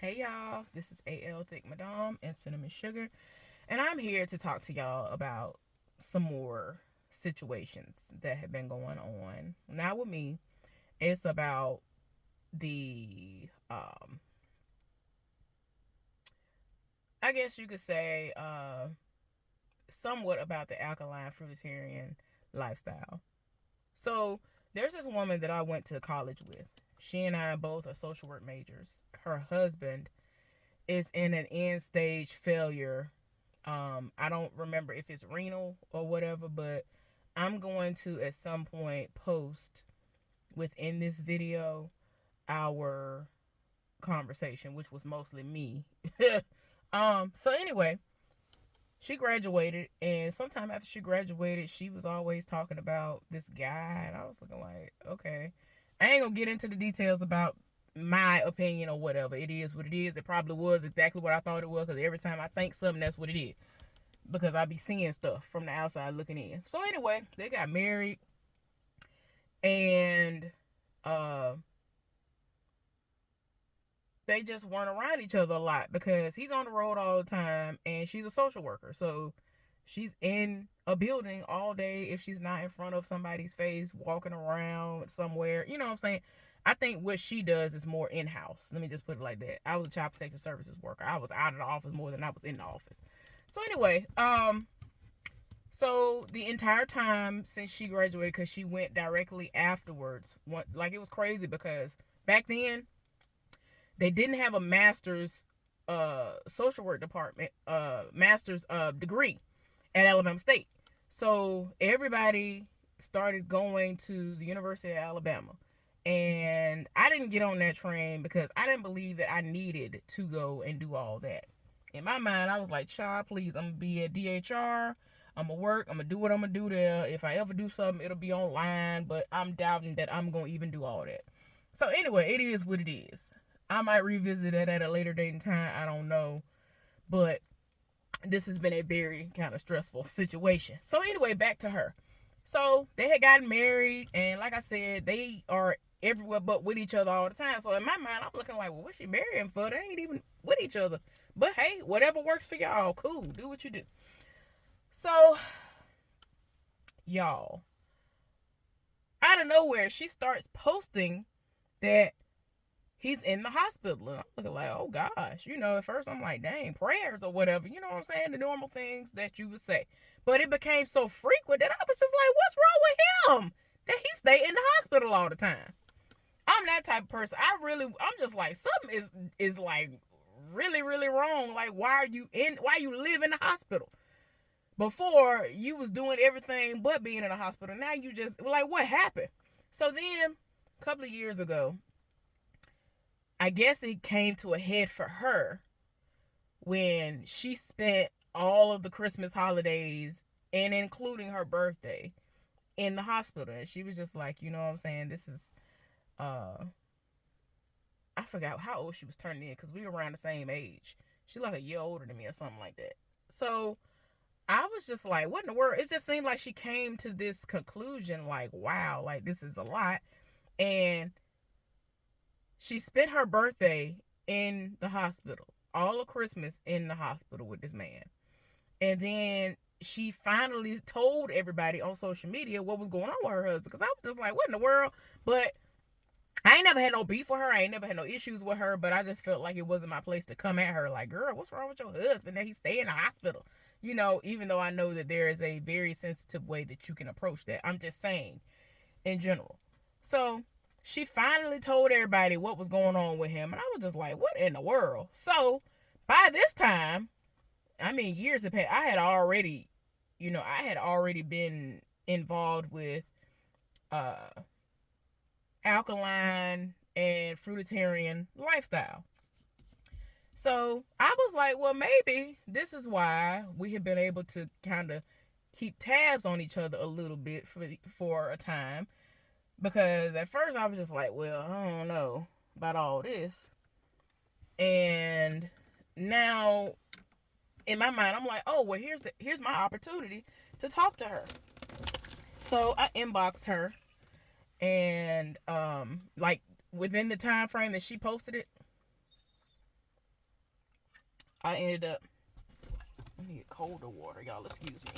Hey y'all, this is AL Thick Madame and Cinnamon Sugar, and I'm here to talk to y'all about some more situations that have been going on. Not with me, it's about the, I guess you could say, somewhat about the alkaline fruitarian lifestyle. So, there's this woman that I went to college with. She and I both are social work majors. Her husband is in an end stage failure. I don't remember if it's renal or whatever, but I'm going to at some point post within this video our conversation, which was mostly me. So anyway, she graduated, and sometime after she graduated, she was always talking about this guy, and I was looking like, okay, I ain't gonna get into the details about my opinion or whatever. It is what it is. It probably was exactly what I thought it was, because every time I think something, that's what it is. Because I be seeing stuff from the outside looking in. So anyway, they got married, and uh they just weren't around each other a lot because he's on the road all the time and she's a social worker. So she's in a building all day if she's not in front of somebody's face, walking around somewhere. You know what I'm saying? I think what she does is more in house. Let me just put it like that. I was a child protective services worker. I was out of the office more than I was in the office. So anyway, so the entire time since she graduated, because she went directly afterwards, like it was crazy because back then they didn't have a master's social work department, master's degree at Alabama State. So everybody started going to the University of Alabama. And I didn't get on that train because I didn't believe that I needed to go and do all that. In my mind, I was like, child, please, I'm going to be at DHR. I'm going to work. I'm going to do what I'm going to do there. If I ever do something, it'll be online. But I'm doubting that I'm going to even do all that. So anyway, it is what it is. I might revisit it at a later date and time. I don't know. But this has been a very kind of stressful situation. So anyway, back to her. So they had gotten married, and like I said, they are everywhere but with each other all the time. So in my mind, I'm looking like, well, what's she marrying for? They ain't even with each other. But hey, whatever works for y'all, cool. Do what you do. So, y'all, out of nowhere, she starts posting that he's in the hospital. And I'm looking like, oh gosh. At first I'm like, dang, prayers or whatever. You know what I'm saying? The normal things that you would say. But it became so frequent that I was just like, what's wrong with him? That he stay in the hospital all the time. I'm that type of person. I'm just like, something is like really, really wrong. Like, why you live in the hospital? Before you was doing everything but being in the hospital. Now you just like, what happened? So then a couple of years ago, I guess it came to a head for her when she spent all of the Christmas holidays and including her birthday in the hospital. And she was just like, you know what I'm saying? This is, uh, I forgot how old she was turning in because we were around the same age. She's like a year older than me or something like that. So I was just like, what in the world? It just seemed like she came to this conclusion like, wow, like this is a lot. And she spent her birthday in the hospital, all of Christmas in the hospital with this man. And then she finally told everybody on social media what was going on with her husband. Because I was just like, what in the world? But I ain't never had no beef with her. I ain't never had no issues with her. But I just felt like it wasn't my place to come at her like, girl, what's wrong with your husband that he stay in the hospital? Even though I know that there is a very sensitive way that you can approach that. I'm just saying in general. So she finally told everybody what was going on with him. And I was just like, what in the world? So by this time, I mean, years have passed. I had already been involved with uh, alkaline and fruitarian lifestyle. So I was like, well, maybe this is why we have been able to kind of keep tabs on each other a little bit for a time. Because at first I was just like, well, I don't know about all this. And now in my mind, I'm like, oh, well, here's my opportunity to talk to her. So I inboxed her, and like within the time frame that she posted it, I ended up, I need colder water, y'all, excuse me.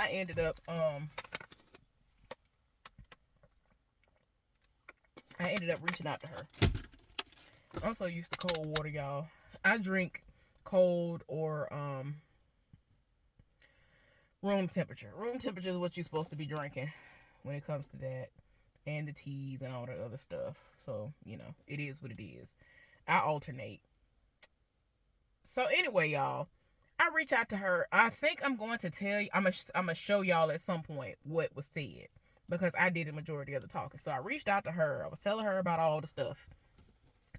I ended up reaching out to her. I'm so used to cold water, y'all. I drink cold or room temperature. Room temperature is what you're supposed to be drinking when it comes to that, and the teas and all that other stuff. So, you know, it is what it is. I alternate. So anyway, y'all, I reach out to her. I think I'm going to tell you, I'm gonna show y'all at some point what was said, because I did the majority of the talking. So I reached out to her. I was telling her about all the stuff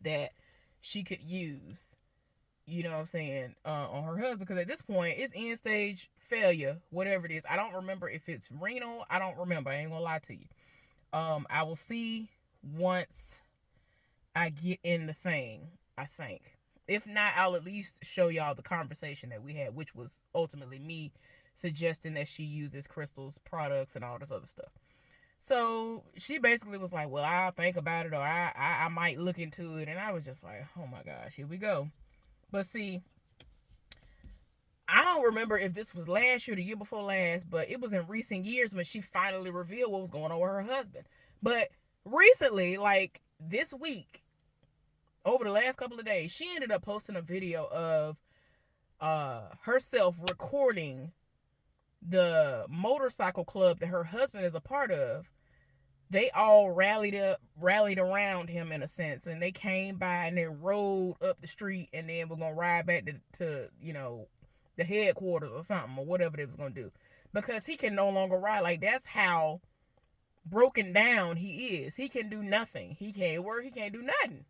that she could use, you know what I'm saying, on her husband, because at this point it's end stage failure, whatever it is. I don't remember if it's renal. I don't remember. I ain't gonna lie to you. I will see once I get in the thing, I think. If not, I'll at least show y'all the conversation that we had, which was ultimately me suggesting that she uses Crystal's products and all this other stuff. So she basically was like, well, I'll think about it, or I might look into it. And I was just like, oh my gosh, here we go. But see, I don't remember if this was last year or the year before last, but it was in recent years when she finally revealed what was going on with her husband. But recently, like this week, over the last couple of days, she ended up posting a video of herself recording the motorcycle club that her husband is a part of. They all rallied around him in a sense, and they came by and they rode up the street, and then we're gonna ride back to you know, the headquarters or something, or whatever they was gonna do, because he can no longer ride. Like, that's how broken down he is. He can do nothing. He can't work. He can't do nothing.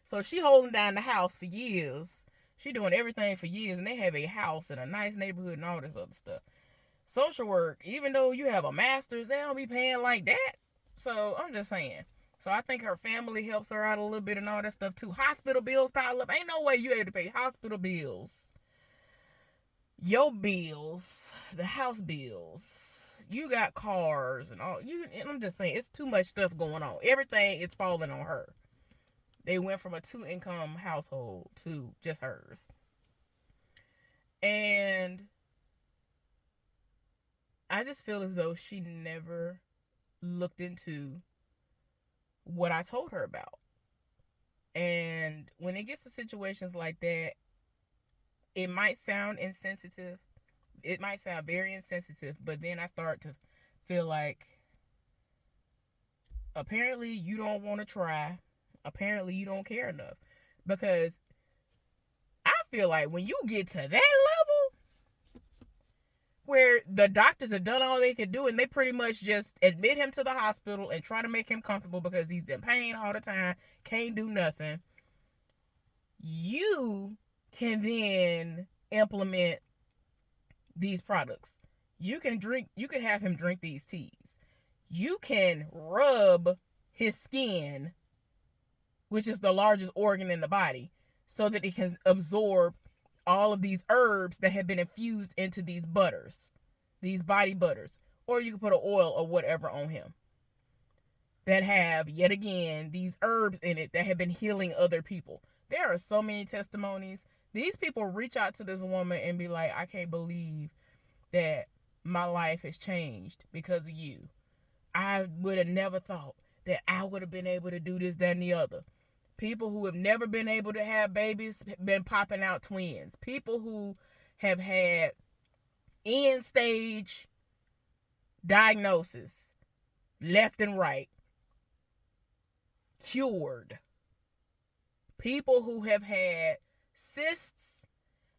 So she holding down the house for years. She doing everything for years, and they have a house in a nice neighborhood and all this other stuff. Social work, even though you have a master's, they don't be paying like that. So I'm just saying. So I think her family helps her out a little bit and all that stuff too. Hospital bills pile up. Ain't no way you able to pay hospital bills, your bills, the house bills. You got cars and all. And I'm just saying, it's too much stuff going on. Everything is falling on her. They went from a 2-income household to just hers. And I just feel as though she never looked into what I told her about. And when it gets to situations like that, it might sound insensitive. It might sound very insensitive, but then I start to feel like apparently you don't want to try. Apparently you don't care enough, because I feel like when you get to that level where the doctors have done all they could do and they pretty much just admit him to the hospital and try to make him comfortable because he's in pain all the time, can't do nothing, you can then implement these products. You can have him drink these teas. You can rub his skin, which is the largest organ in the body, so that it can absorb all of these herbs that have been infused into these butters, these body butters. Or you can put an oil or whatever on him that have, yet again, these herbs in it that have been healing other people. There are so many testimonies. These people reach out to this woman and be like, I can't believe that my life has changed because of you. I would have never thought that I would have been able to do this, that, and the other. People who have never been able to have babies been popping out twins. People who have had end stage diagnosis left and right, cured. People who have had cysts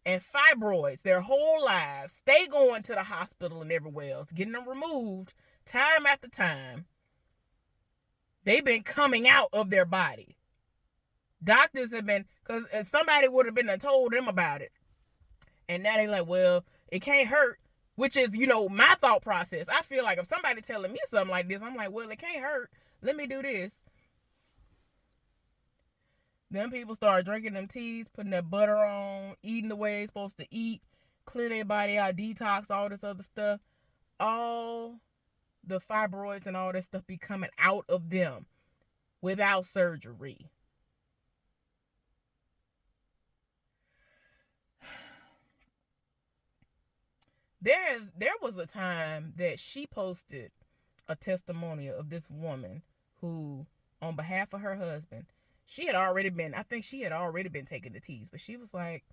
and fibroids their whole lives, stay going to the hospital and everywhere else, getting them removed time after time. They've been coming out of their body. Doctors have been, because somebody would have been told them about it. And now they're like, well, it can't hurt, which is, you know, my thought process. I feel like if somebody telling me something like this, I'm like, well, it can't hurt. Let me do this. Then people start drinking them teas, putting that butter on, eating the way they're supposed to eat, clear their body out, detox, all this other stuff. All the fibroids and all that stuff be coming out of them without surgery. There was a time that she posted a testimonial of this woman who, on behalf of her husband, I think she had already been taking the teas, but she was like,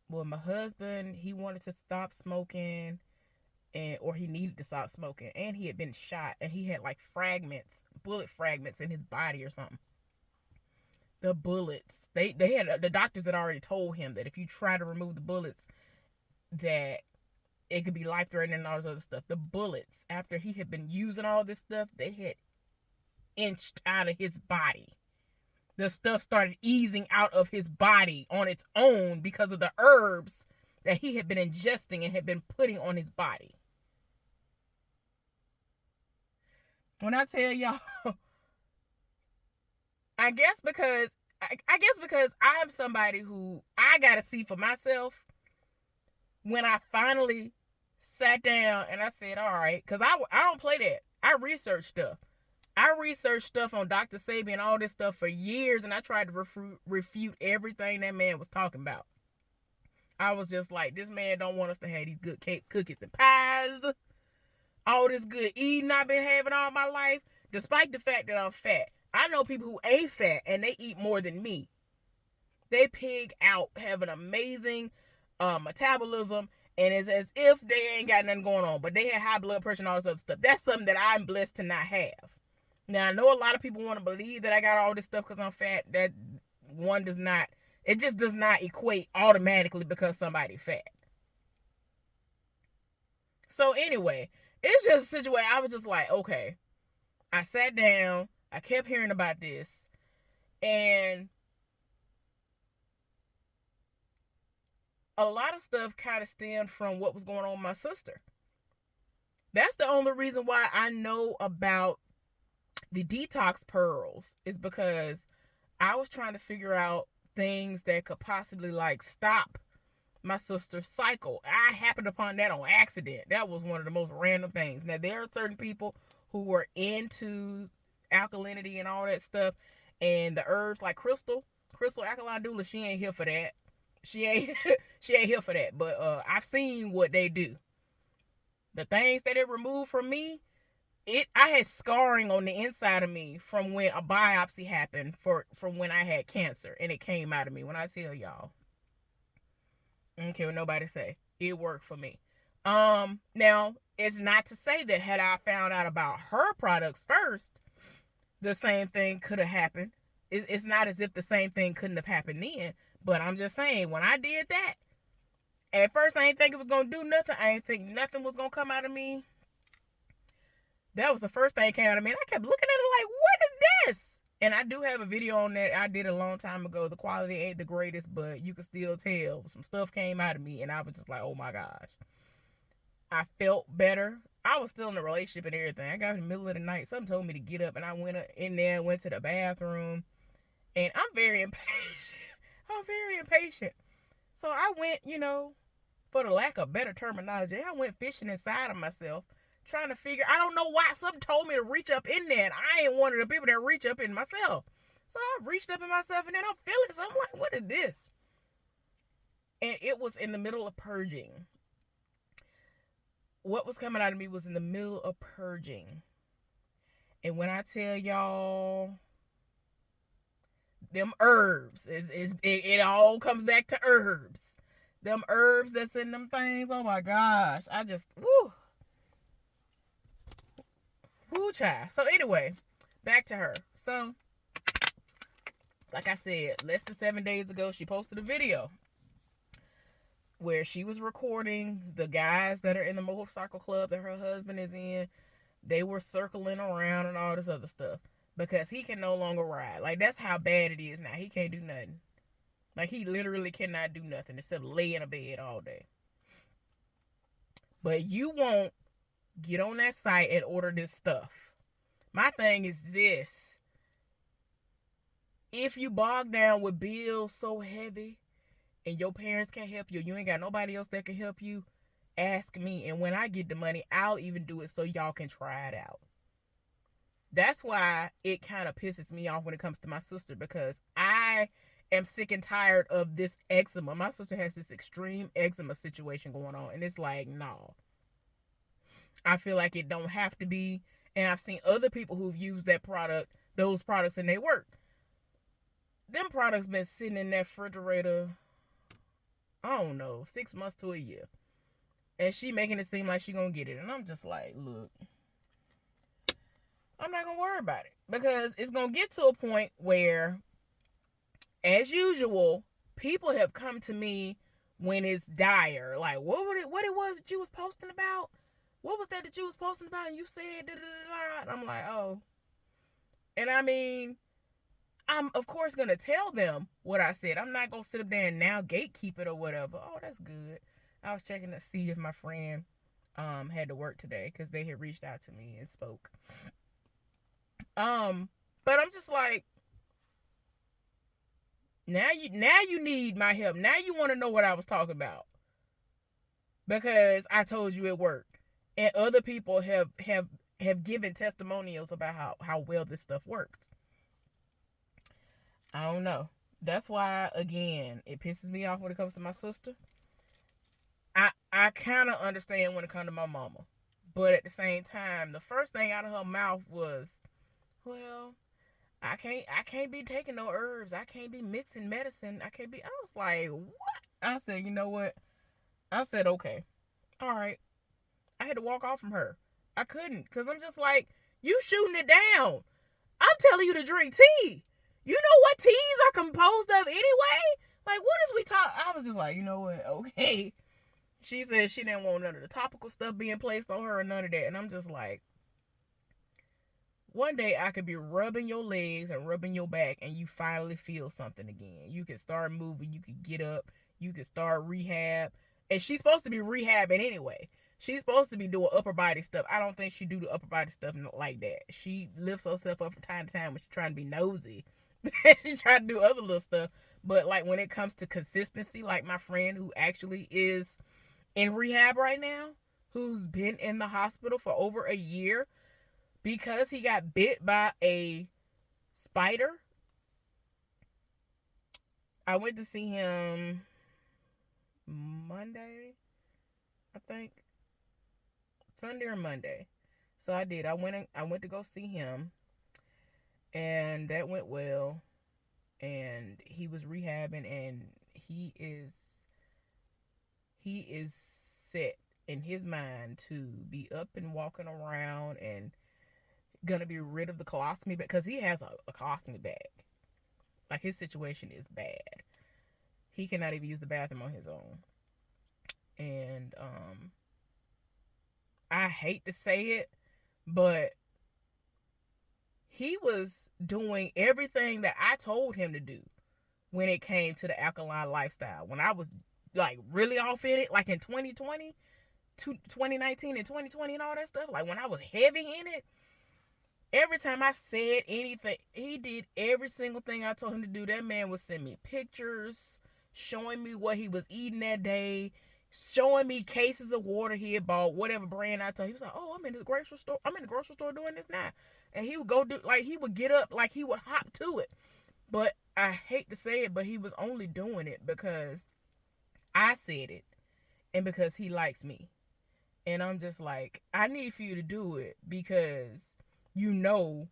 well, my husband, he wanted to stop smoking, or he needed to stop smoking, and he had been shot, and he had like bullet fragments in his body or something. The bullets, they had, the doctors had already told him that if you try to remove the bullets, that it could be life threatening and all this other stuff. The bullets, after he had been using all this stuff, they had inched out of his body. The stuff started easing out of his body on its own because of the herbs that he had been ingesting and had been putting on his body. When I tell y'all, I guess because I am somebody who I gotta see for myself. When I finally sat down and I said, all right, because I don't play that. I research stuff. I researched stuff on Dr. Sebi and all this stuff for years, and I tried to refute everything that man was talking about. I was just like, this man don't want us to have these good cookies and pies, all this good eating I've been having all my life, despite the fact that I'm fat. I know people who ain't fat, and they eat more than me. They pig out, have an amazing metabolism, and it's as if they ain't got nothing going on, but they have high blood pressure and all this other stuff. That's something that I'm blessed to not have. Now, I know a lot of people want to believe that I got all this stuff because I'm fat. That one does not, it just does not equate automatically because somebody's fat. So anyway, it's just a situation. I was just like, okay. I sat down. I kept hearing about this. And a lot of stuff kind of stemmed from what was going on with my sister. That's the only reason why I know about the detox pearls, is because I was trying to figure out things that could possibly like stop my sister's cycle. I happened upon that on accident. That was one of the most random things. Now, there are certain people who were into alkalinity and all that stuff, and the herbs like Crystal Alkaline Doula, she ain't here for that. She ain't here for that. But I've seen what they do. The things that it removed from me, I had scarring on the inside of me from when a biopsy happened from when I had cancer, and it came out of me. When I tell y'all, I don't care what nobody say, it worked for me. Now, it's not to say that had I found out about her products first, the same thing could have happened. It's not as if the same thing couldn't have happened then, but I'm just saying, when I did that, at first I didn't think it was going to do nothing. I didn't think nothing was going to come out of me. That was the first thing that came out of me, and I kept looking at it like, what is this? And I do have a video on that I did a long time ago. The quality ain't the greatest, but you can still tell some stuff came out of me, and I was just like, oh my gosh. I felt better. I was still in a relationship and everything. I got in the middle of the night. Something told me to get up, and I went in there, went to the bathroom, and I'm very impatient. So I went, for the lack of better terminology, I went fishing inside of myself, trying to figure, I don't know why, something told me to reach up in there, and I ain't one of the people that reach up in myself. So I reached up in myself, and then I'm feeling something like, what is this? And it was in the middle of purging. What was coming out of me was in the middle of purging. And when I tell y'all, them herbs, it all comes back to herbs. Them herbs that's in them things, oh my gosh. I just, woo. Woo, child. So anyway, back to her. So, like I said, less than 7 days ago, she posted a video where she was recording the guys that are in the motorcycle club that her husband is in. They were circling around and all this other stuff because he can no longer ride. Like, that's how bad it is now. He can't do nothing. Like, he literally cannot do nothing except lay in a bed all day. But you won't get on that site and order this stuff. My thing is this. If you bog down with bills so heavy and your parents can't help you, you ain't got nobody else that can help you, ask me. And when I get the money, I'll even do it so y'all can try it out. That's why it kind of pisses me off when it comes to my sister, because I am sick and tired of this eczema. My sister has this extreme eczema situation going on, and it's like, no. I feel like it don't have to be. And I've seen other people who've used those products, and they work. Them products been sitting in that refrigerator, I don't know, 6 months to a year. And she making it seem like she gonna get it. And I'm just like, look, I'm not gonna worry about it. Because it's gonna get to a point where, as usual, people have come to me when it's dire. Like, what it was that you was posting about? What was that you was posting about? And you said da da da da. And I'm like, oh. And I mean, I'm of course gonna tell them what I said. I'm not gonna sit up there and now gatekeep it or whatever. Oh, that's good. I was checking to see if my friend had to work today because they had reached out to me and spoke. But I'm just like, now you need my help. Now you want to know what I was talking about because I told you it worked, and other people have given testimonials about how well this stuff works. I don't know. That's why, again, it pisses me off when it comes to my sister. I kind of understand when it comes to my mama. But at the same time, the first thing out of her mouth was, well, I can't be taking no herbs. I can't be mixing medicine. I was like, what? I said, you know what? I said, okay. All right. I had to walk off from her. I couldn't, because I'm just like, you shooting it down. I'm telling you to drink tea. You know what teas are composed of anyway? Like, what is we talk? I was just like, you know what? Okay. She said she didn't want none of the topical stuff being placed on her or none of that. And I'm just like, one day I could be rubbing your legs and rubbing your back and you finally feel something again. You can start moving. You can get up. You can start rehab. And she's supposed to be rehabbing anyway. She's supposed to be doing upper body stuff. I don't think she do the upper body stuff like that. She lifts herself up from time to time when she's trying to be nosy. She trying to do other little stuff. But like when it comes to consistency, like my friend who actually is in rehab right now, who's been in the hospital for over a year because he got bit by a spider. I went to see him Monday, I think. Sunday or Monday. So I did. I went to go see him, and that went well. And he was rehabbing, and he is set in his mind to be up and walking around and gonna be rid of the colostomy bag, because he has a colostomy bag. Like, his situation is bad. He cannot even use the bathroom on his own. And I hate to say it, but he was doing everything that I told him to do when it came to the alkaline lifestyle. When I was like really off in it, like in 2020, 2019 and 2020 and all that stuff, like when I was heavy in it, every time I said anything, he did every single thing I told him to do. That man would send me pictures, showing me what he was eating that day, showing me cases of water he had bought, whatever brand I told. He was like, oh, I'm in the grocery store doing this now. And he would go do, like, he would get up, like he would hop to it. But I hate to say it, but he was only doing it because I said it and because he likes me. And I'm just like, I need for you to do it because you know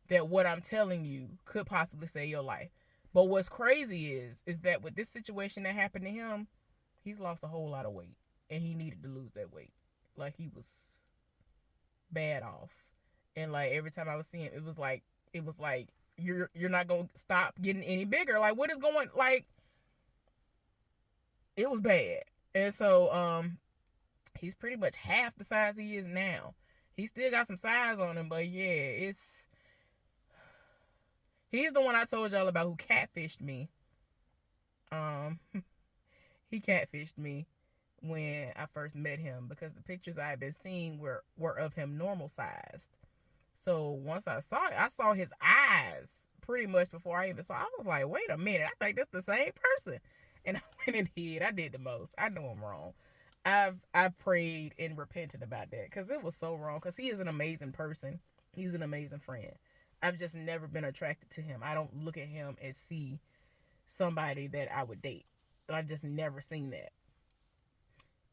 that what I'm telling you could possibly save your life. But what's crazy is that with this situation that happened to him, he's lost a whole lot of weight. And he needed to lose that weight. Like, he was bad off. And like every time I was seeing him, it was like you're not gonna stop getting any bigger. Like, what is going, like, it was bad. And so he's pretty much half the size he is now. He still got some size on him, but yeah, he's the one I told y'all about who catfished me. He catfished me when I first met him because the pictures I had been seeing were of him normal sized. So once I saw his eyes pretty much before I even saw. I was like, wait a minute, I think that's the same person. And I went and hid. I did the most. I know I'm wrong. I've prayed and repented about that because it was so wrong. Because he is an amazing person. He's an amazing friend. I've just never been attracted to him. I don't look at him and see somebody that I would date. I've just never seen that.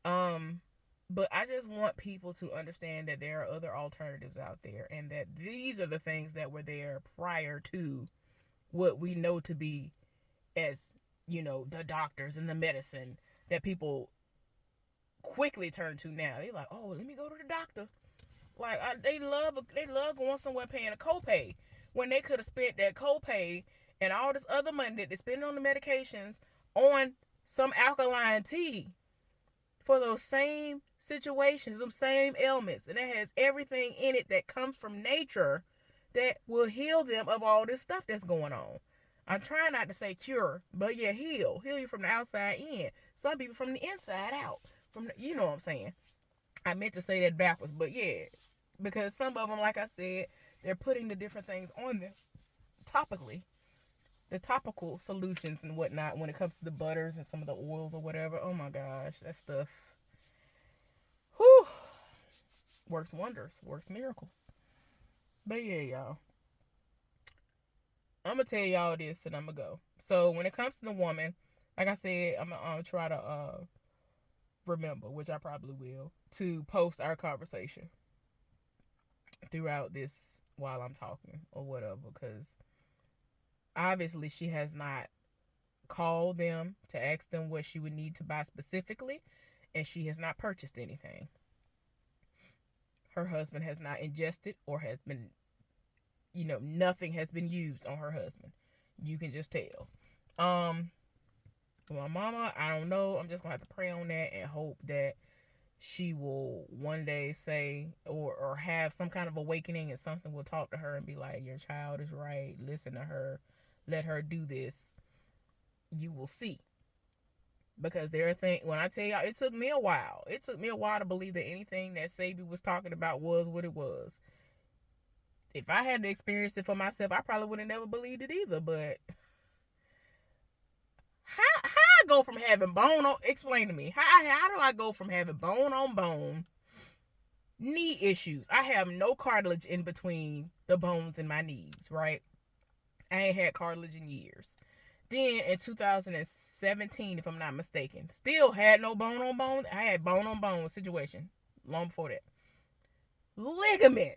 Um, but I just want people to understand that there are other alternatives out there, and that these are the things that were there prior to what we know to be as, the doctors and the medicine that people quickly turn to now. They're like, oh, let me go to the doctor. Like, they love going somewhere paying a copay when they could have spent that copay and all this other money that they spend on the medications on some alkaline tea for those same situations, those same ailments. And it has everything in it that comes from nature that will heal them of all this stuff that's going on. I'm trying not to say cure, but yeah, heal you from the outside in. Some people from the inside out. You know what I'm saying? I meant to say that backwards, but yeah, because some of them, like I said, they're putting the different things on them topically, the topical solutions and whatnot when it comes to the butters and some of the oils or whatever. Oh my gosh, that stuff, whew, works wonders, works miracles. But yeah, y'all, I'm gonna tell y'all this and I'm gonna go. So when it comes to the woman, like I said, I'm gonna try to remember, which I probably will, to post our conversation throughout this while I'm talking or whatever, because obviously she has not called them to ask them what she would need to buy specifically, and she has not purchased anything. Her husband has not ingested or has been, nothing has been used on her husband. You can just tell. My mama, I don't know. I'm just gonna have to pray on that and hope that she will one day say or have some kind of awakening, and something will talk to her and be like, your child is right, listen to her, let her do this. You will see. Because there are things, when I tell y'all, it took me a while to believe that anything that Sabi was talking about was what it was. If I hadn't experienced it for myself, I probably would have never believed it either. But how I go from having bone on, explain to me, how do I go from having bone on bone knee issues? I have no cartilage in between the bones in my knees, right? I ain't had cartilage in years. Then in 2017, if I'm not mistaken, still had no bone on bone. I had bone on bone situation long before that. Ligament.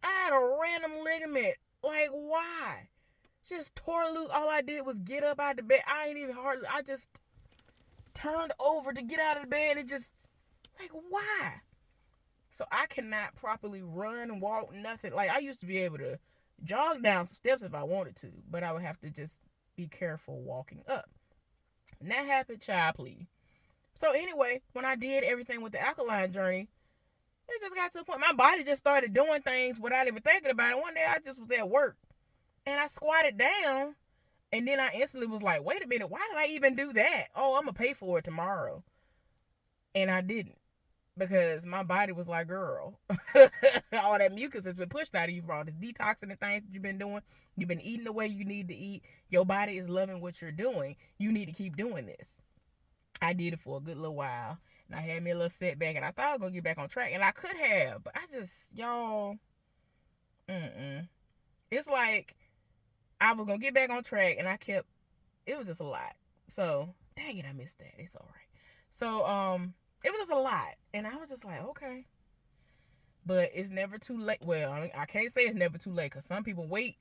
I had a random ligament. Like, why? Just tore loose. All I did was get up out of the bed. I just turned over to get out of the bed and just, like, why? So I cannot properly run, walk, nothing. Like, I used to be able to jog down some steps if I wanted to, but I would have to just be careful walking up. And that happened, child, please. So anyway, when I did everything with the alkaline journey, it just got to the point my body just started doing things without even thinking about it. One day I just was at work and I squatted down, and then I instantly was like, wait a minute, why did I even do that? Oh, I'm going to pay for it tomorrow. And I didn't, because my body was like, girl, all that mucus has been pushed out of you from all this detoxing and things that you've been doing. You've been eating the way you need to eat. Your body is loving what you're doing. You need to keep doing this. I did it for a good little while, and I had me a little setback, and I thought I was going to get back on track, and I could have, but I just, y'all, it's like I was going to get back on track, and it was just a lot. So, dang it, I missed that. It's all right. So, it was just a lot, and I was just like, okay. But it's never too late. Well, I can't say it's never too late, because some people wait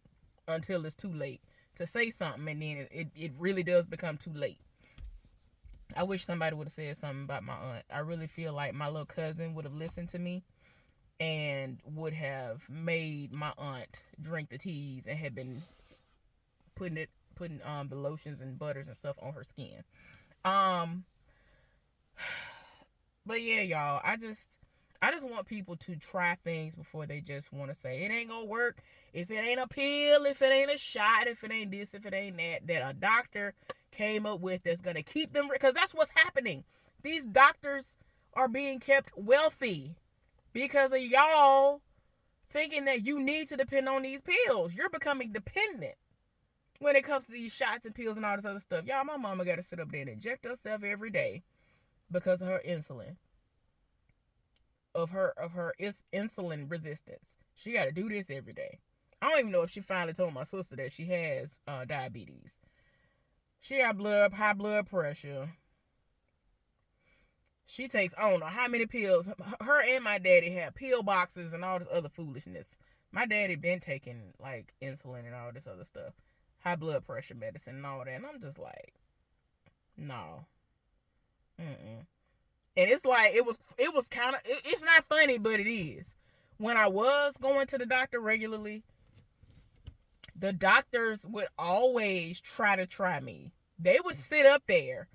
until it's too late to say something, and then it really does become too late. I wish somebody would have said something about my aunt. I really feel like my little cousin would have listened to me and would have made my aunt drink the teas and had been putting the lotions and butters and stuff on her skin. But yeah, y'all, I just want people to try things before they just want to say it ain't gonna work. If it ain't a pill, if it ain't a shot, if it ain't this, if it ain't that a doctor came up with that's gonna keep them, because that's what's happening. These doctors are being kept wealthy because of y'all thinking that you need to depend on these pills. You're becoming dependent when it comes to these shots and pills and all this other stuff. Y'all, my mama got to sit up there and inject herself every day because of her insulin. Of her insulin resistance. She got to do this every day. I don't even know if she finally told my sister that she has diabetes. She got high blood pressure. She takes, I don't know how many pills. Her and my daddy have pill boxes and all this other foolishness. My daddy been taking like insulin and all this other stuff, high blood pressure medicine and all that. And I'm just like, no. Mm-mm. And it's like, it was kind of, it's not funny, but it is. When I was going to the doctor regularly, the doctors would always try me. They would sit up there,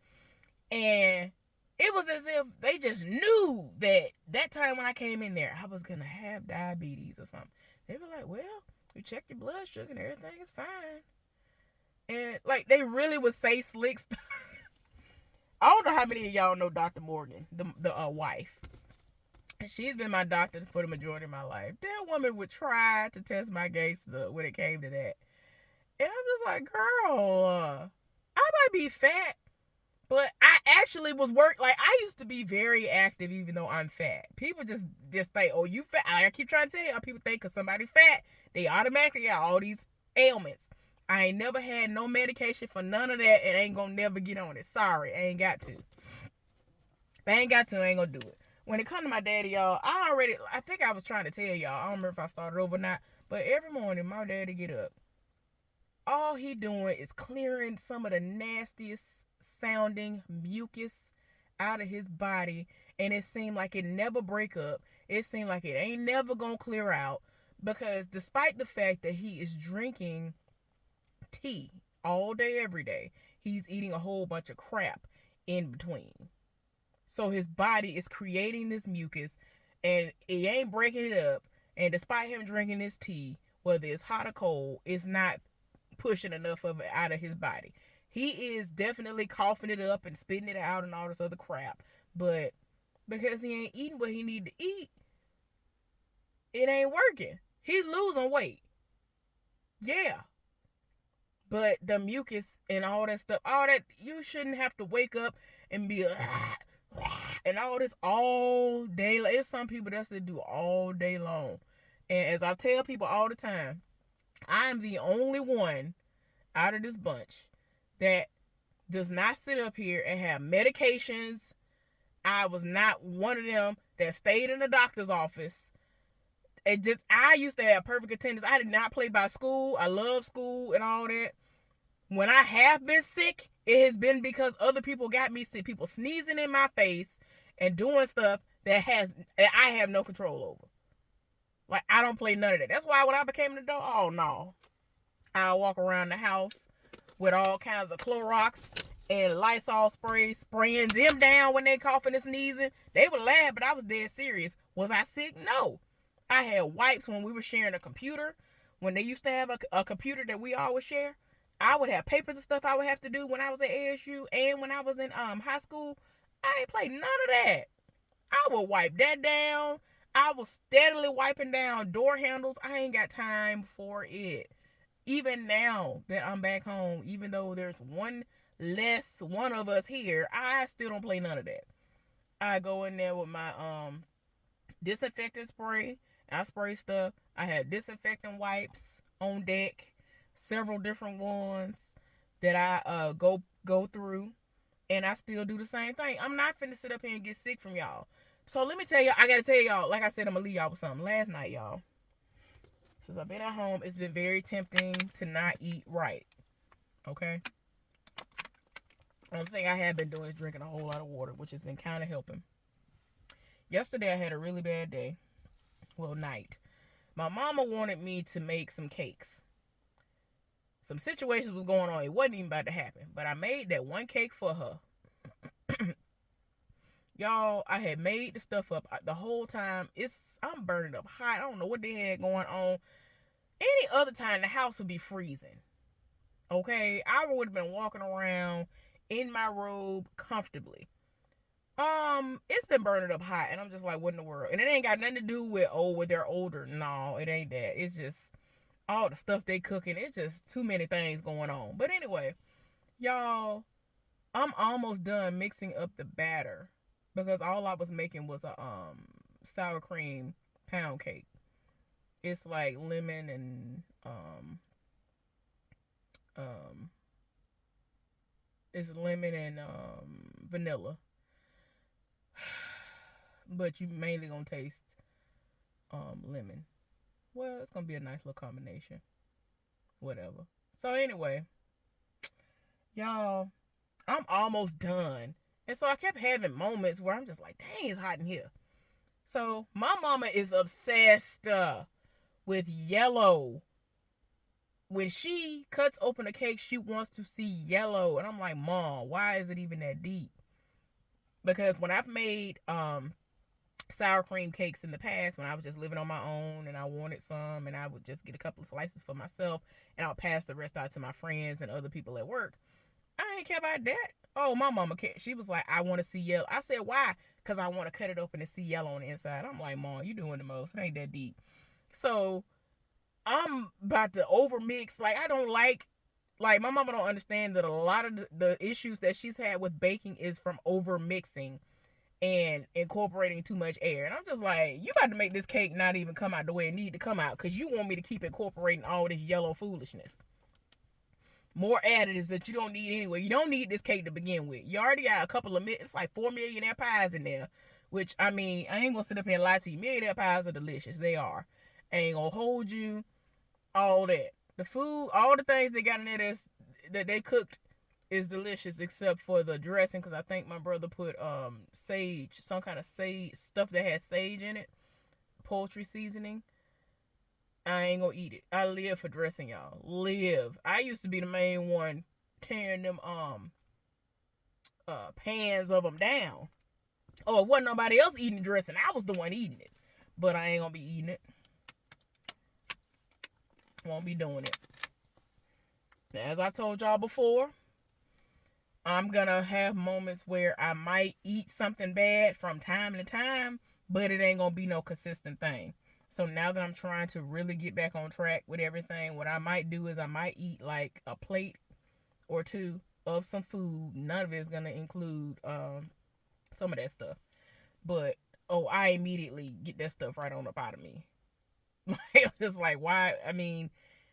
and it was as if they just knew that time when I came in there, I was going to have diabetes or something. They were like, well, we checked your blood sugar and everything is fine. And like, they really would say slick stuff. I don't know how many of y'all know Dr. Morgan, the wife. She's been my doctor for the majority of my life. That woman would try to test my gangster when it came to that. And I'm just like, girl, I might be fat, but I actually was like, I used to be very active even though I'm fat. People just think, oh, you fat. I keep trying to tell you, people think because somebody fat, they automatically got all these ailments. I ain't never had no medication for none of that and ain't gonna never get on it. Sorry, I ain't got to. If I ain't got to, I ain't gonna do it. When it comes to my daddy, y'all, I think I was trying to tell y'all, I don't remember if I started over or not, but every morning my daddy get up. All he doing is clearing some of the nastiest sounding mucus out of his body, and it seemed like it never break up. It seemed like it ain't never gonna clear out, because despite the fact that he is drinking tea all day every day, he's eating a whole bunch of crap in between. So his body is creating this mucus, and it ain't breaking it up. And despite him drinking this tea, whether it's hot or cold, it's not pushing enough of it out of his body. He is definitely coughing it up and spitting it out and all this other crap. But because he ain't eating what he need to eat, it ain't working. He's losing weight. Yeah. But the mucus and all that stuff, all that, you shouldn't have to wake up and be and all this all day. There's some people that's to do all day long. And as I tell people all the time, I'm the only one out of this bunch that does not sit up here and have medications. I was not one of them that stayed in the doctor's office. I used to have perfect attendance. I did not play by school. I love school and all that. When I have been sick, it has been because other people got me sick. People sneezing in my face and doing stuff that I have no control over. Like, I don't play none of that. That's why when I became an adult, oh no. I walk around the house with all kinds of Clorox and Lysol spray, spraying them down when they coughing and sneezing. They would laugh, but I was dead serious. Was I sick? No. I had wipes when we were sharing a computer. When they used to have a computer that we all would share, I would have papers and stuff I would have to do when I was at ASU and when I was in high school. I ain't played none of that. I would wipe that down. I was steadily wiping down door handles. I ain't got time for it. Even now that I'm back home, even though there's one of us here, I still don't play none of that. I go in there with my disinfectant spray. I spray stuff. I had disinfectant wipes on deck, several different ones that I go through, and I still do the same thing. I'm not finna sit up here and get sick from y'all. So let me tell you, I gotta tell y'all, like I said, I'm gonna leave y'all with something. Last night, y'all, since I've been at home, it's been very tempting to not eat right. Okay? One thing I have been doing is drinking a whole lot of water, which has been kind of helping. Yesterday, I had a really bad day. Well, night. My mama wanted me to make some cakes. Some situations was going on. It wasn't even about to happen. But I made that one cake for her. Y'all, I had made the stuff up the whole time. I'm burning up hot. I don't know what they had going on. Any other time, the house would be freezing. Okay? I would have been walking around in my robe comfortably. It's been burning up hot, and I'm just like, what in the world? And it ain't got nothing to do with, when they're older. No, it ain't that. It's just all the stuff they cooking. It's just too many things going on. But anyway, y'all, I'm almost done mixing up the batter because all I was making was a sour cream pound cake. It's like lemon and It's lemon and vanilla. But you mainly gonna taste lemon. Well, it's gonna be a nice little combination. Whatever. So anyway, y'all, I'm almost done. And so I kept having moments where I'm just like, dang, it's hot in here. So my mama is obsessed with yellow. When she cuts open a cake, she wants to see yellow. And I'm like, Mom, why is it even that deep? Because when I've made sour cream cakes in the past, when I was just living on my own and I wanted some, and I would just get a couple of slices for myself and I'll pass the rest out to my friends and other people at work, I ain't care about that. Oh, my mama cared. She was like, I want to see yellow. I said, why? Because I want to cut it open and see yellow on the inside. I'm like, Mom, you doing the most. It ain't that deep. So I'm about to overmix. Like, I don't like my mama don't understand that a lot of the issues that she's had with baking is from over mixing and incorporating too much air. And I'm just like, you about to make this cake not even come out the way it need to come out because you want me to keep incorporating all this yellow foolishness. More additives that you don't need anyway. You don't need this cake to begin with. You already got a couple of, it's like 4 millionaire pies in there. Which, I mean, I ain't gonna sit up here and lie to you. Millionaire pies are delicious. They are. I ain't gonna hold you. All that. The food, all the things they got in there that they cooked is delicious except for the dressing, because I think my brother put sage, some kind of sage, stuff that has sage in it, poultry seasoning. I ain't gonna eat it. I live for dressing, y'all. Live. I used to be the main one tearing them pans of them down. Oh, it wasn't nobody else eating the dressing. I was the one eating it. But I ain't gonna be eating it. Won't be doing it. Now, as I told y'all before, I'm gonna have moments where I might eat something bad from time to time, but it ain't gonna be no consistent thing. So now that I'm trying to really get back on track with everything, what I might do is I might eat like a plate or two of some food. None of it's gonna include some of that stuff. But I immediately get that stuff right on up out of me. Just like, why? I mean,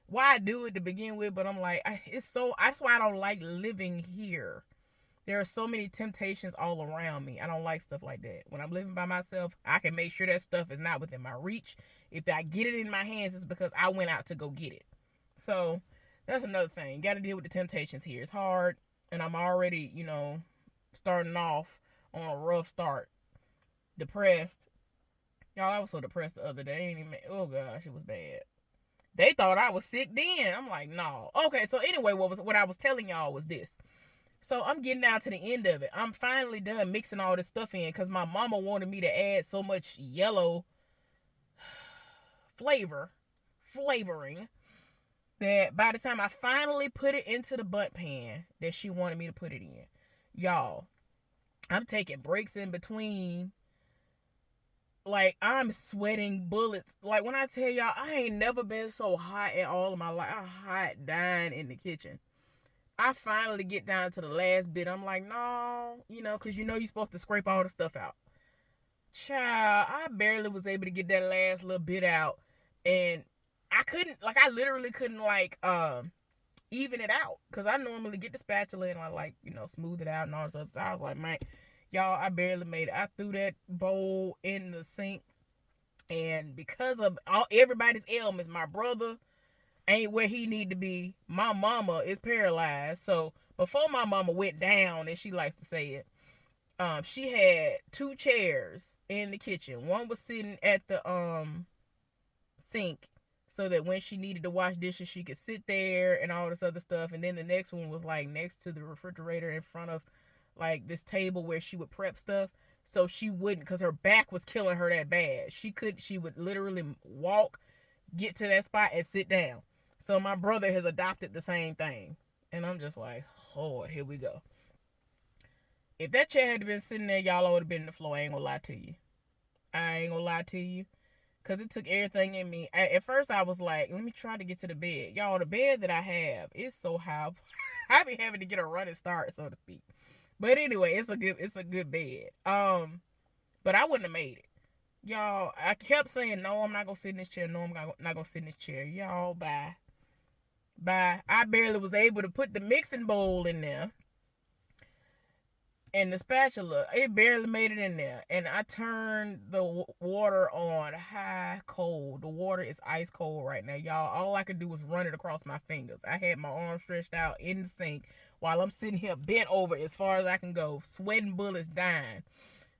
why do it to begin with? But I'm like, that's why I don't like living here. There are so many temptations all around me. I don't like stuff like that. When I'm living by myself, I can make sure that stuff is not within my reach. If I get it in my hands, it's because I went out to go get it. So that's another thing. You got to deal with the temptations here. It's hard, and I'm already, starting off on a rough start. Depressed. Y'all, I was so depressed the other day. Oh gosh, it was bad. They thought I was sick then. I'm like, no. Okay, so anyway, what I was telling y'all was this. So I'm getting down to the end of it. I'm finally done mixing all this stuff in because my mama wanted me to add so much yellow flavoring, that by the time I finally put it into the bundt pan that she wanted me to put it in, y'all, I'm taking breaks in between. Like, I'm sweating bullets. Like, when I tell y'all, I ain't never been so hot in all of my life. I'm hot, dying in the kitchen. I finally get down to the last bit. I'm like, no, because you're supposed to scrape all the stuff out. Child, I barely was able to get that last little bit out. And I literally couldn't, even it out. Because I normally get the spatula and I, smooth it out and all this stuff. So I was like, man, y'all, I barely made it. I threw that bowl in the sink. And because of everybody's ailments, my brother ain't where he need to be. My mama is paralyzed. So before my mama went down, as she likes to say it, she had 2 chairs in the kitchen. One was sitting at the sink so that when she needed to wash dishes, she could sit there and all this other stuff. And then the next one was next to the refrigerator in front of this table where she would prep stuff. So she wouldn't, because her back was killing her that bad. She would literally walk, get to that spot and sit down. So my brother has adopted the same thing. And I'm just like, Lord, here we go. If that chair had been sitting there, y'all would have been on the floor. I ain't gonna lie to you. Because it took everything in me. At first, I was like, let me try to get to the bed. Y'all, the bed that I have is so high. I be having to get a running start, so to speak. But anyway, it's a good bed. But I wouldn't have made it. Y'all, I kept saying, no, I'm not gonna sit in this chair. No, I'm not gonna sit in this chair. Y'all, bye. I barely was able to put the mixing bowl in there. And the spatula, it barely made it in there. And I turned the water on high cold. The water is ice cold right now, y'all. All I could do was run it across my fingers. I had my arm stretched out in the sink while I'm sitting here bent over as far as I can go, sweating bullets, dying.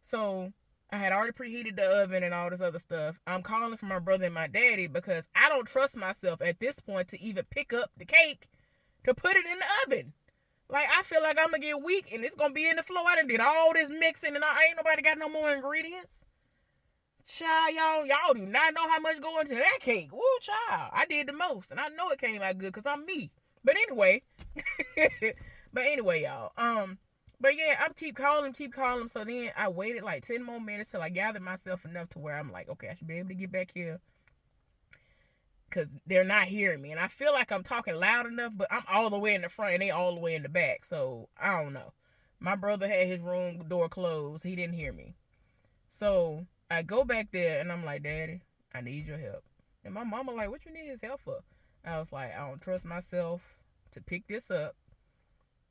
So I had already preheated the oven and all this other stuff. I'm calling for my brother and my daddy because I don't trust myself at this point to even pick up the cake to put it in the oven. Like, I feel like I'm gonna get weak and it's gonna be in the floor. I done did all this mixing and I ain't nobody got no more ingredients. Child, y'all do not know how much go into that cake. Woo, child. I did the most and I know it came out good because I'm me. But anyway, y'all. But yeah, I keep calling. So then I waited like 10 more minutes till I gathered myself enough to where I'm like, okay, I should be able to get back here because they're not hearing me. And I feel like I'm talking loud enough, but I'm all the way in the front and they all the way in the back. So I don't know. My brother had his room door closed. He didn't hear me. So I go back there and I'm like, Daddy, I need your help. And my mama like, what you need his help for? I was like, I don't trust myself to pick this up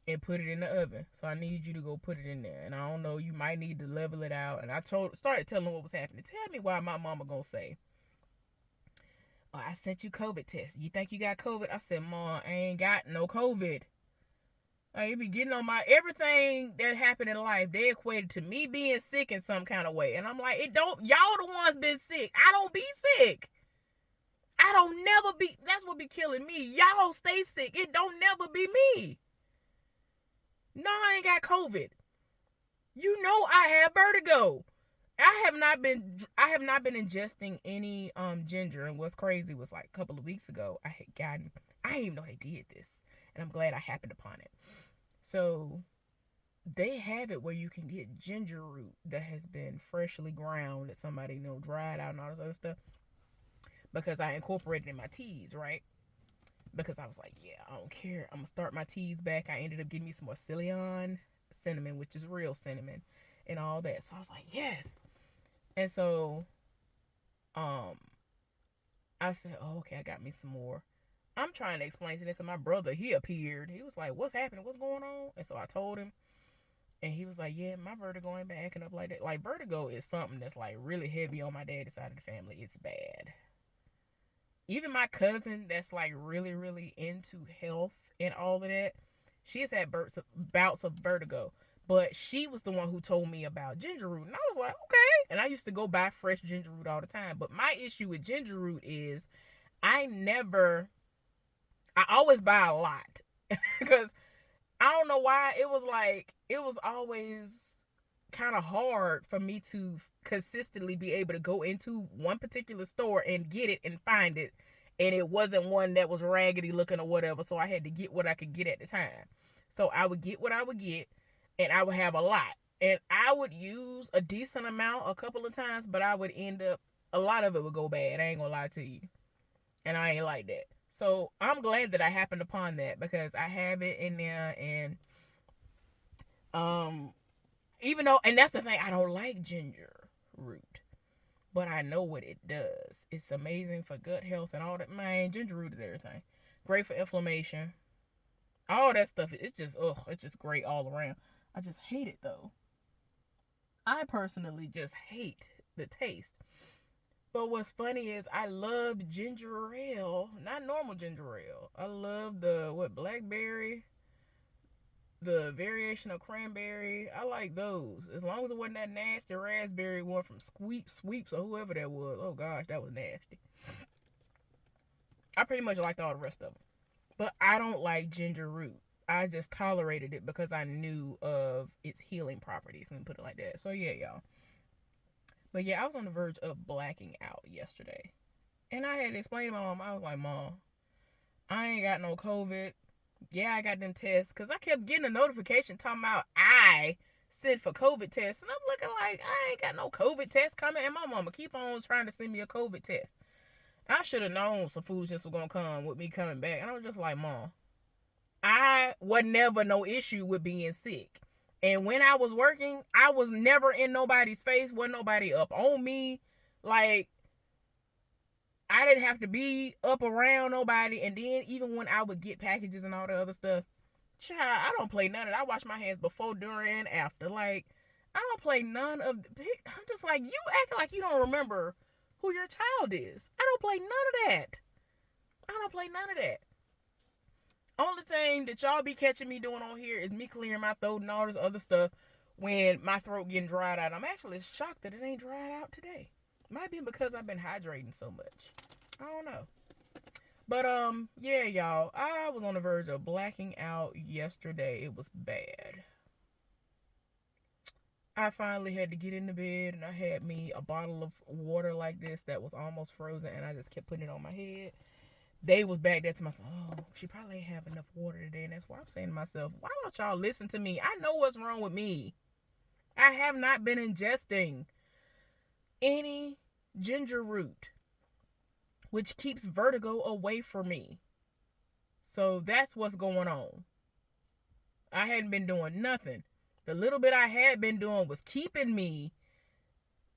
and put it in the oven. So I need you to go put it in there. And I don't know, you might need to level it out. And I started telling him what was happening. Tell me why my mama gonna say, oh, I sent you COVID test. You think you got COVID? I said, Mom, I ain't got no COVID. You be getting on my everything that happened in life. They equated to me being sick in some kind of way, and I'm like, it don't. Y'all the ones been sick. I don't be sick. I don't never be. That's what be killing me. Y'all stay sick. It don't never be me. No, I ain't got COVID. You know I have vertigo. I have not been ingesting any ginger. And what's crazy was like a couple of weeks ago, I didn't even know they did this, and I'm glad I happened upon it. So they have it where you can get ginger root that has been freshly ground, that somebody dried out and all this other stuff. Because I incorporated it in my teas, right? Because I was like, yeah, I don't care. I'm gonna start my teas back. I ended up getting me some more Ceylon cinnamon, which is real cinnamon, and all that. So I was like, yes. And so, I said, oh, okay, I got me some more. I'm trying to explain to this because my brother, he appeared. He was like, what's happening? What's going on? And so I told him. And he was like, yeah, my vertigo ain't been acting up like that. Like, vertigo is something that's, like, really heavy on my daddy's side of the family. It's bad. Even my cousin that's, like, really, really into health and all of that, she has had bouts of vertigo. But she was the one who told me about ginger root. And I was like, okay. And I used to go buy fresh ginger root all the time. But my issue with ginger root is I always buy a lot. Because I don't know why. It was always kind of hard for me to consistently be able to go into one particular store and get it and find it. And it wasn't one that was raggedy looking or whatever. So I had to get what I could get at the time. So I would get what I would get and I would have a lot. And I would use a decent amount a couple of times, but I would end up, a lot of it would go bad. I ain't gonna lie to you. And I ain't like that. So I'm glad that I happened upon that because I have it in there. And even though, and that's the thing, I don't like ginger root, but I know what it does. It's amazing for gut health and all that. Man, ginger root is everything. Great for inflammation. All that stuff. It's just great all around. I just hate it though. I personally just hate the taste. But what's funny is I love ginger ale, not normal ginger ale. I love the blackberry, the variation of cranberry. I like those. As long as it wasn't that nasty raspberry one from Sweeps or whoever that was. Oh gosh, that was nasty. I pretty much liked all the rest of them. But I don't like ginger root. I just tolerated it because I knew of its healing properties. Let me put it like that. So yeah, y'all. But yeah, I was on the verge of blacking out yesterday. And I had to explain to my mom, I was like, Mom, I ain't got no COVID. Yeah, I got them tests. Because I kept getting a notification talking about I sent for COVID tests. And I'm looking like, I ain't got no COVID test coming. And my mama keep on trying to send me a COVID test. I should have known some foolishness was going to come with me coming back. And I was just like, Mom, I was never no issue with being sick. And when I was working, I was never in nobody's face. Wasn't nobody up on me. Like, I didn't have to be up around nobody. And then even when I would get packages and all the other stuff, Child, I don't play none of it. I wash my hands before, during, and after. Like, I don't play none of. I'm just like, you acting like you don't remember who your child is. I don't play none of that. I don't play none of that. Only thing that y'all be catching me doing on here is me clearing my throat and all this other stuff when my throat getting dried out. I'm actually shocked that it ain't dried out today. Might be because I've been hydrating so much. I don't know. But yeah, y'all, I was on the verge of blacking out yesterday. It was bad. I finally had to get into bed, and I had me a bottle of water like this that was almost frozen, and I just kept putting it on my head. They was back there to myself, oh, she probably ain't have enough water today. And that's why I'm saying to myself, why don't y'all listen to me? I know what's wrong with me. I have not been ingesting any ginger root, which keeps vertigo away from me. So that's what's going on. I hadn't been doing nothing. The little bit I had been doing was keeping me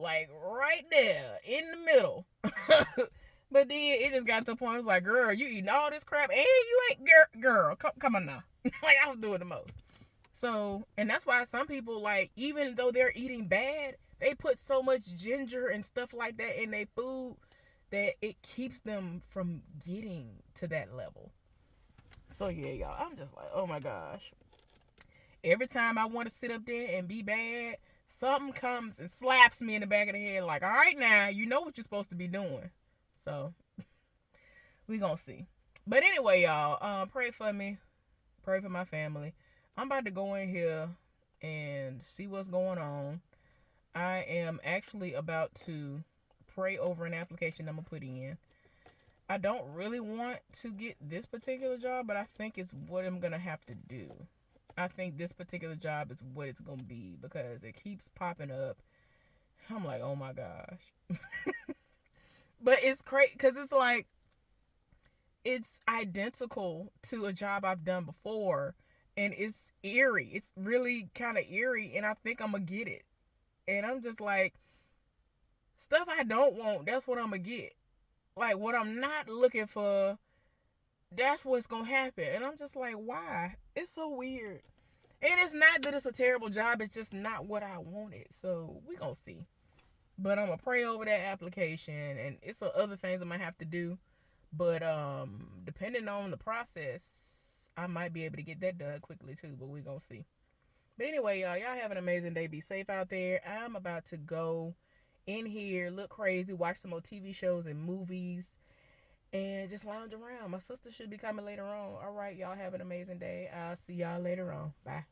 like right there in the middle. But then it just got to a point, I was like, girl, you eating all this crap and you ain't, girl, come on now. Like, I was doing the most. So, and that's why some people, like, even though they're eating bad, they put so much ginger and stuff like that in their food that it keeps them from getting to that level. So, yeah, y'all, I'm just like, oh my gosh. Every time I want to sit up there and be bad, something comes and slaps me in the back of the head like, all right now, you know what you're supposed to be doing. So we gonna see. But anyway, y'all, pray for me. Pray for my family. I'm about to go in here and see what's going on. I am actually about to pray over an application I'm gonna put in. I don't really want to get this particular job, but I think it's what I'm gonna have to do. I think this particular job is what it's gonna be because it keeps popping up. I'm like, oh my gosh. But it's crazy because it's like, it's identical to a job I've done before, and it's eerie. It's really kind of eerie, and I think I'm gonna get it. And I'm just like, stuff I don't want, that's what I'm gonna get. Like, what I'm not looking for, that's what's gonna happen. And I'm just like, why? It's so weird. And it's not that it's a terrible job, it's just not what I wanted. So we gonna see. But I'm gonna pray over that application, and it's some other things I might have to do. But depending on the process, I might be able to get that done quickly too. But we gonna see. But anyway, y'all have an amazing day. Be safe out there. I'm about to go in here, look crazy, watch some more TV shows and movies, and just lounge around. My sister should be coming later on. All right, y'all have an amazing day. I'll see y'all later on. Bye.